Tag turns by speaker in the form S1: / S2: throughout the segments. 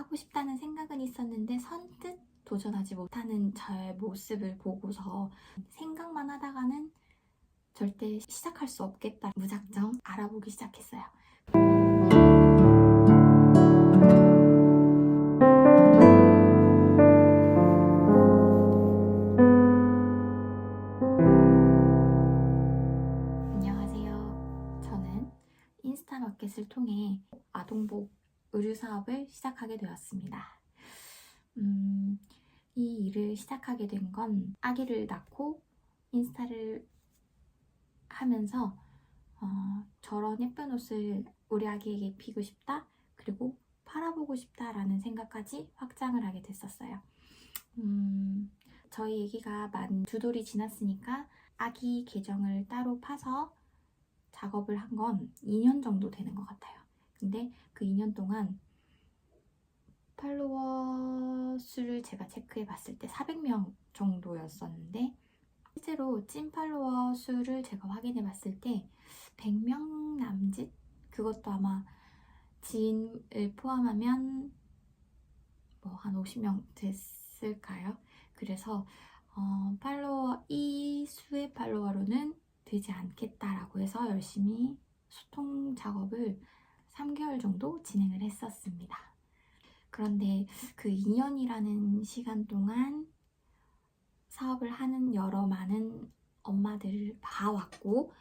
S1: 하고 싶다는 생각은 있었는데 선뜻 도전하지 못하는 저의 모습을 보고서 생각만 하다가는 절대 시작할 수 없겠다 무작정 알아보기 시작했어요. 안녕하세요. 저는 인스타마켓을 통해 아동복 의류 사업을 시작하게 되었습니다. 이 일을 시작하게 된 건 아기를 낳고 인스타를 하면서 저런 예쁜 옷을 우리 아기에게 입히고 싶다, 그리고 팔아보고 싶다라는 생각까지 확장을 하게 됐었어요. 저희 아기가 만 2돌이 지났으니까 아기 계정을 따로 파서 작업을 한 건 2년 정도 되는 것 같아요. 근데 그 2년 동안 팔로워 수를 제가 체크해 봤을 때 400명 정도였었는데, 실제로 찐 팔로워 수를 제가 확인해 봤을 때 100명 남짓? 그것도 아마 지인을 포함하면 뭐 한 50명 됐을까요? 그래서 팔로워 이 수의 팔로워로는 되지 않겠다라고 해서 열심히 소통 작업을 3개월 정도 진행을 했었습니다. 그런데 그 2년이라는 시간 동안 사업을 하는 여러 많은 엄마들을 봐왔고,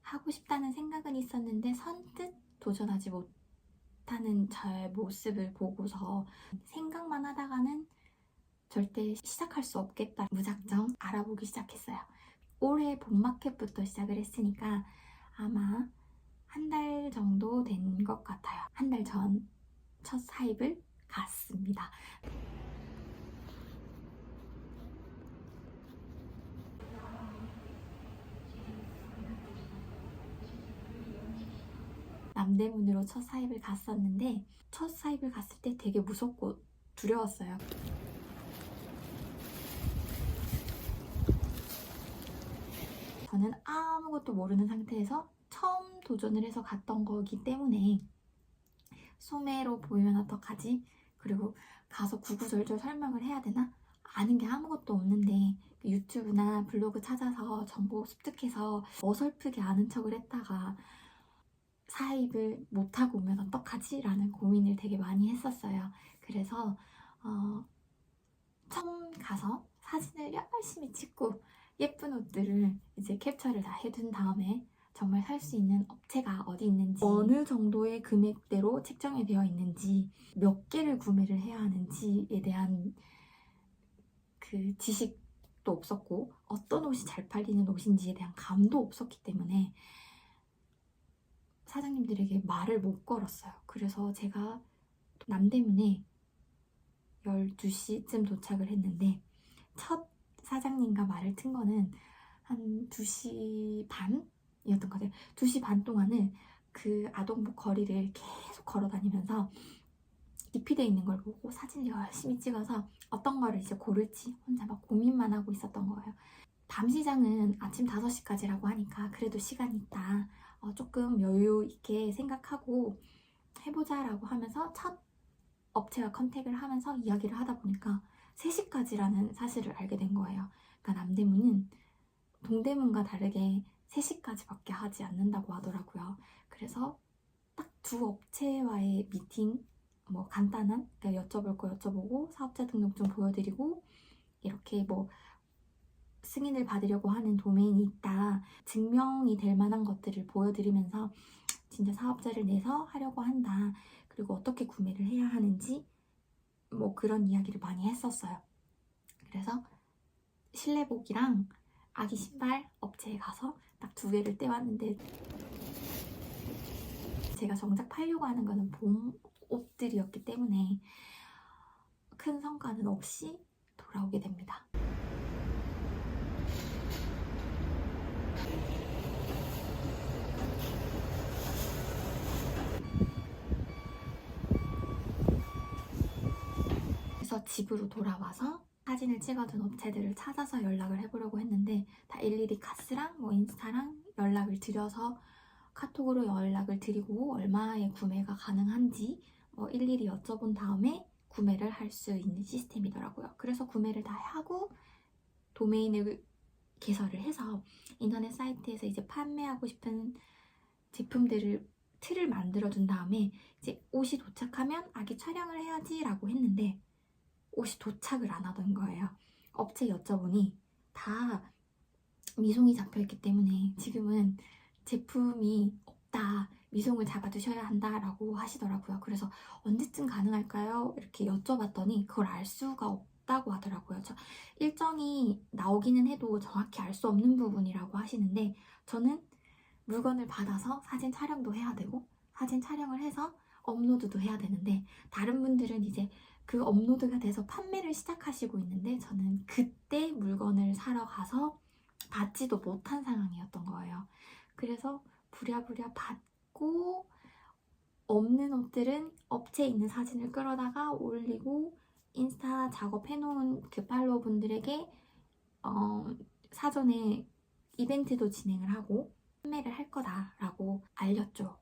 S1: 하고 싶다는 생각은 있었는데 선뜻 도전하지 못하는 저의 모습을 보고서 생각만 하다가는 절대 시작할 수 없겠다 무작정 알아보기 시작했어요. 올해 봄마켓부터 시작을 했으니까 아마 한 달 정도 된 것 같아요. 한 달 전 첫 사입을 갔습니다. 남대문으로 첫 사입을 갔었는데, 첫 사입을 갔을 때 되게 무섭고 두려웠어요. 저는 아무것도 모르는 상태에서 처음 도전을 해서 갔던 거기 때문에 소매로 보이면 어떡하지? 그리고 가서 구구절절 설명을 해야 되나? 아는 게 아무것도 없는데 유튜브나 블로그 찾아서 정보 습득해서 어설프게 아는 척을 했다가 사입을 못하고 오면 어떡하지? 라는 고민을 되게 많이 했었어요. 그래서 처음 가서 사진을 열심히 찍고 예쁜 옷들을 이제 캡처를 다 해둔 다음에 정말 살 수 있는 업체가 어디 있는지, 어느 정도의 금액대로 책정이 되어 있는지, 몇 개를 구매를 해야 하는지에 대한 그 지식도 없었고, 어떤 옷이 잘 팔리는 옷인지에 대한 감도 없었기 때문에 사장님들에게 말을 못 걸었어요. 그래서 제가 남대문에 12시쯤 도착을 했는데 첫 사장님과 말을 튼 거는 한 2시 반이었던 것 같아요. 2시 반 동안은 그 아동복 거리를 계속 걸어 다니면서 기피되어 있는 걸 보고 사진을 열심히 찍어서 어떤 거를 이제 고를지 혼자 막 고민만 하고 있었던 거예요. 밤시장은 아침 5시까지라고 하니까 그래도 시간이 있다, 조금 여유 있게 생각하고 해보자라고 하면서 첫 업체와 컨택을 하면서 이야기를 하다 보니까 3시까지라는 사실을 알게 된 거예요. 그러니까 남대문은 동대문과 다르게 3시까지밖에 하지 않는다고 하더라고요. 그래서 딱 두 업체와의 미팅, 뭐 간단한, 그러니까 여쭤볼 거 여쭤보고 사업자 등록증 보여드리고, 이렇게 뭐 승인을 받으려고 하는 도메인이 있다, 증명이 될 만한 것들을 보여드리면서 진짜 사업자를 내서 하려고 한다, 그리고 어떻게 구매를 해야 하는지 뭐 그런 이야기를 많이 했었어요. 그래서 실내복이랑 아기 신발 업체에 가서 딱 2개를 떼왔는데, 제가 정작 팔려고 하는 거는 봄 옷들이었기 때문에 큰 성과는 없이 돌아오게 됩니다. 그래서 집으로 돌아와서 사진을 찍어둔 업체들을 찾아서 연락을 해보려고 했는데 다 일일이 카스랑 뭐 인스타랑 연락을 드려서 카톡으로 연락을 드리고 얼마에 구매가 가능한지 일일이 여쭤본 다음에 구매를 할 수 있는 시스템이더라고요. 그래서 구매를 다 하고 도메인을 개설을 해서 인터넷 사이트에서 이제 판매하고 싶은 제품들을 틀을 만들어준 다음에 이제 옷이 도착하면 아기 촬영을 해야지 라고 했는데 옷이 도착을 안 하던 거예요. 업체 여쭤보니 다 미송이 잡혀있기 때문에 지금은 제품이 없다, 미송을 잡아두셔야 한다라고 하시더라고요. 그래서 언제쯤 가능할까요? 이렇게 여쭤봤더니 그걸 알 수가 없다고 하더라고요. 일정이 나오기는 해도 정확히 알 수 없는 부분이라고 하시는데 저는 물건을 받아서 사진 촬영도 해야 되고 사진 촬영을 해서 업로드도 해야 되는데 다른 분들은 이제 그 업로드가 돼서 판매를 시작하시고 있는데 저는 그때 물건을 사러 가서 받지도 못한 상황이었던 거예요. 그래서 부랴부랴 받고 없는 옷들은 업체에 있는 사진을 끌어다가 올리고 인스타 작업해놓은 그 팔로워 분들에게 사전에 이벤트도 진행을 하고 판매를 할 거다라고 알렸죠.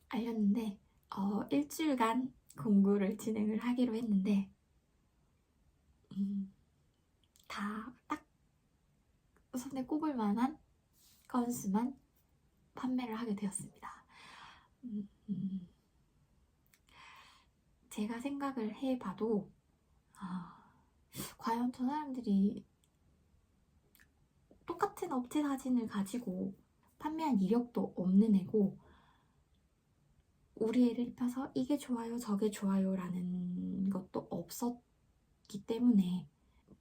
S1: 알렸는데 일주일간 공구를 진행을 하기로 했는데 다 딱 손에 꼽을 만한 건수만 판매를 하게 되었습니다. 제가 생각을 해봐도 과연 저 사람들이 똑같은 업체 사진을 가지고 판매한 이력도 없는 애고 우리 애를 입혀서 이게 좋아요 저게 좋아요 라는 것도 없었기 때문에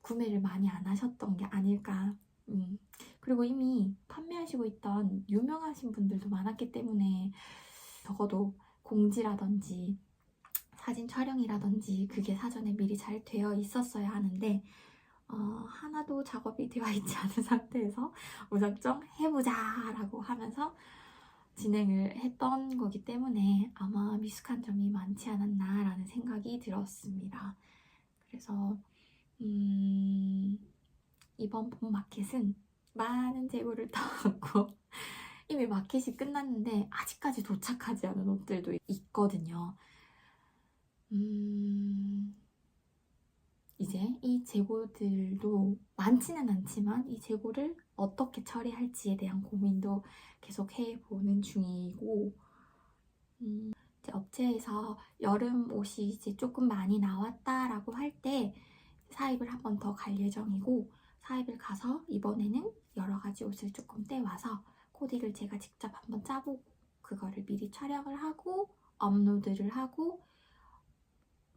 S1: 구매를 많이 안 하셨던 게 아닐까. 그리고 이미 판매하시고 있던 유명하신 분들도 많았기 때문에 적어도 공지라든지 사진 촬영이라든지 그게 사전에 미리 잘 되어 있었어야 하는데 하나도 작업이 되어 있지 않은 상태에서 무작정 해보자 라고 하면서 진행을 했던 거기 때문에 아마 미숙한 점이 많지 않았나 라는 생각이 들었습니다. 그래서 이번 봄 마켓은 많은 재고를 담고 이미 마켓이 끝났는데 아직까지 도착하지 않은 옷들도 있거든요. 이제 이 재고들도 많지는 않지만 이 재고를 어떻게 처리할지에 대한 고민도 계속 해보는 중이고 이제 업체에서 여름 옷이 이제 조금 많이 나왔다라고 할 때 사입을 한 번 더 갈 예정이고 사입을 가서 이번에는 여러 가지 옷을 조금 떼와서 코디를 제가 직접 한번 짜보고 그거를 미리 촬영을 하고 업로드를 하고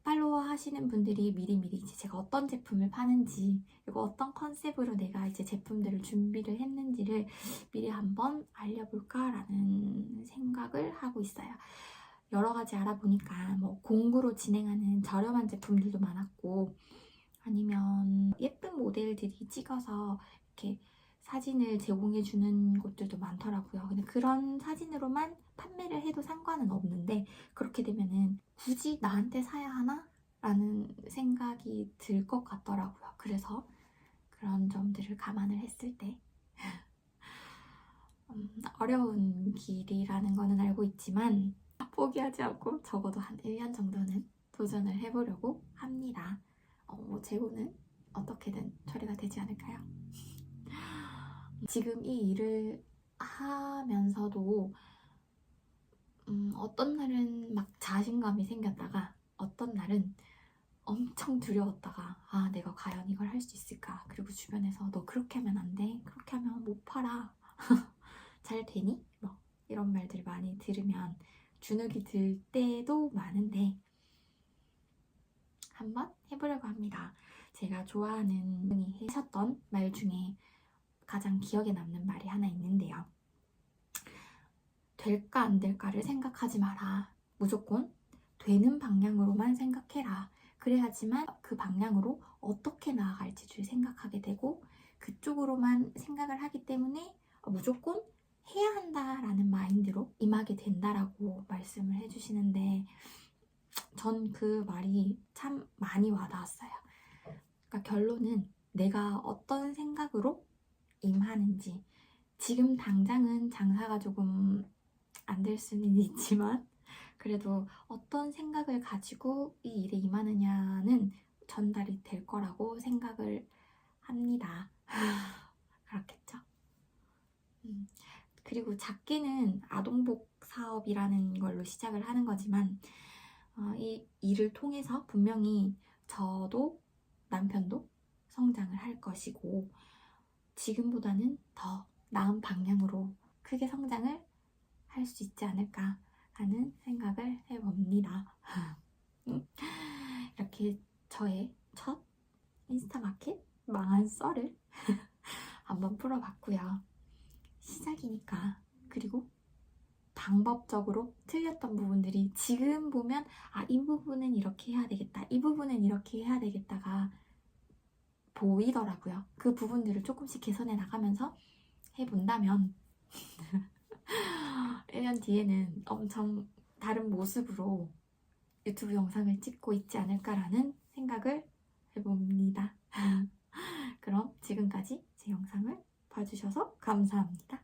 S1: 팔로워 하시는 분들이 미리미리 이제 제가 어떤 제품을 파는지 그리고 어떤 컨셉으로 내가 이제 제품들을 준비를 했는지를 미리 한번 알려볼까라는 생각을 하고 있어요. 여러 가지 알아보니까 뭐 공구로 진행하는 저렴한 제품들도 많았고 아니면 예쁜 모델들이 찍어서 이렇게 사진을 제공해주는 곳들도 많더라고요. 근데 그런 사진으로만 판매를 해도 상관은 없는데 그렇게 되면은 굳이 나한테 사야 하나? 라는 생각이 들 것 같더라고요. 그래서 그런 점들을 감안을 했을 때 어려운 길이라는 거는 알고 있지만 포기하지 않고 적어도 한 1년 정도는 도전을 해보려고 합니다. 재고는 어떻게든 처리가 되지 않을까요? 지금 이 일을 하면서도 어떤 날은 막 자신감이 생겼다가 어떤 날은 엄청 두려웠다가 내가 과연 이걸 할 수 있을까? 그리고 주변에서 너 그렇게 하면 안 돼. 그렇게 하면 못 팔아. 잘 되니? 뭐 이런 말들 많이 들으면 주눅이 들 때도 많은데 한번 해보려고 합니다. 제가 좋아하는 분이 하셨던 말 중에 가장 기억에 남는 말이 하나 있는데요. 될까 안 될까를 생각하지 마라. 무조건 되는 방향으로만 생각해라. 그래야지만 그 방향으로 어떻게 나아갈지를 생각하게 되고 그쪽으로만 생각을 하기 때문에 무조건 해야 한다라는 마인드로 임하게 된다라고 말씀을 해주시는데 전 그 말이 참 많이 와닿았어요. 그러니까 결론은 내가 어떤 생각으로 임하는지 지금 당장은 장사가 조금 안 될 수는 있지만 그래도 어떤 생각을 가지고 이 일에 임하느냐는 전달이 될 거라고 생각을 합니다. 그렇겠죠? 그리고 작게는 아동복 사업이라는 걸로 시작을 하는 거지만 이 일을 통해서 분명히 저도 남편도 성장을 할 것이고 지금보다는 더 나은 방향으로 크게 성장을 할 수 있지 않을까 하는 생각을 해봅니다. 이렇게 저의 첫 인스타마켓 망한 썰을 한번 풀어봤고요. 시작이니까. 그리고 방법적으로 틀렸던 부분들이 지금 보면 이 부분은 이렇게 해야 되겠다, 이 부분은 이렇게 해야 되겠다가 보이더라고요. 그 부분들을 조금씩 개선해 나가면서 해본다면 1년 뒤에는 엄청 다른 모습으로 유튜브 영상을 찍고 있지 않을까라는 생각을 해봅니다. 그럼 지금까지 제 영상을 봐주셔서 감사합니다.